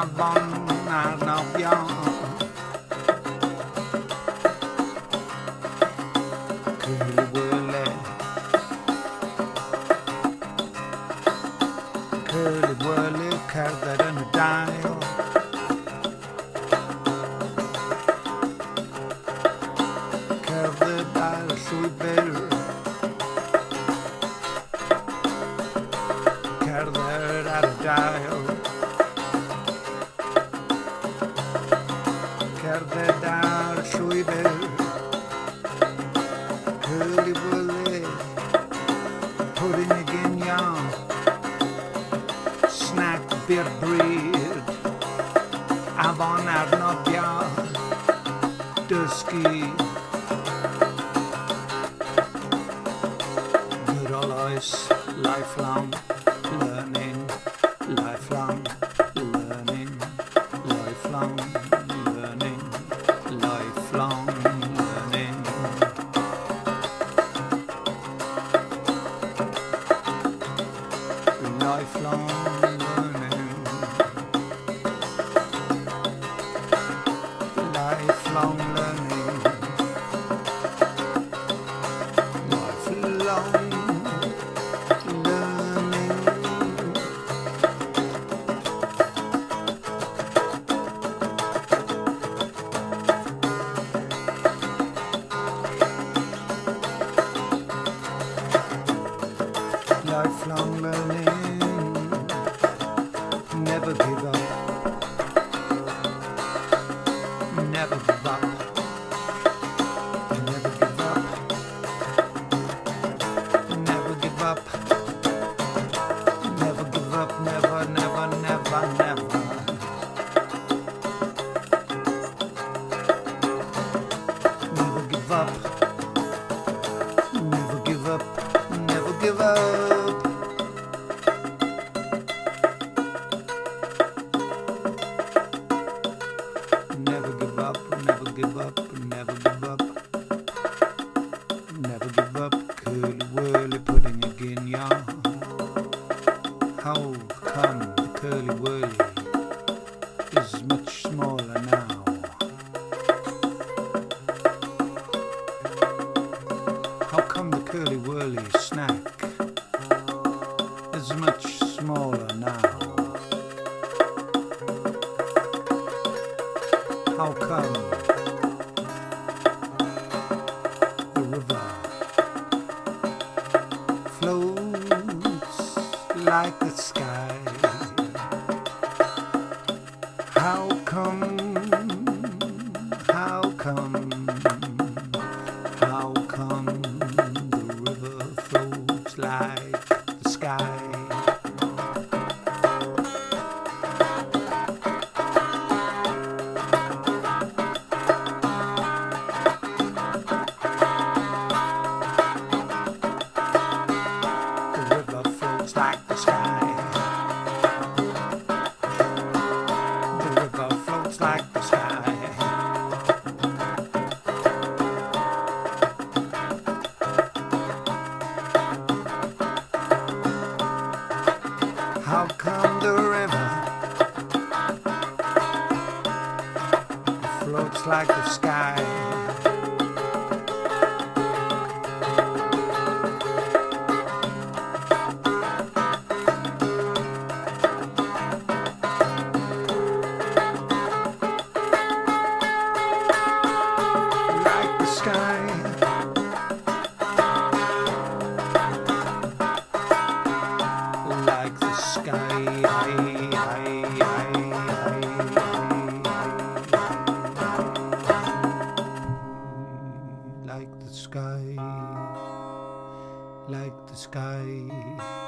Avon Arnabian Curly whirly Curly whirly, carve that on a dial. Carve the dial, llwybr. Carve that at a dial. Carve that dial, llwybr. Curly whirly, pudding again, young. Snack, beer, bread. Avon Arnobia, dysgu. Good old ice, lifelong learning, lifelong learning, lifelong learning, lifelong learning. Lifelong learning, lifelong learning, lifelong learning. Lifelong learning, never give up, never give up, never give up, never give up, never give up, never, never, never, never. Never give up, never give up, never give up. Never give up, never give up, never give up, never give up. Curly whirly pudding again, yeah. How come the curly whirly is much smaller now? How come the curly whirly snack is much smaller now? How come the river floats like the sky? How come, how come, how come the river floats like the sky? Like the sky. The river floats like the sky. How come the river floats like the sky? Like the sky, like the sky, like the sky.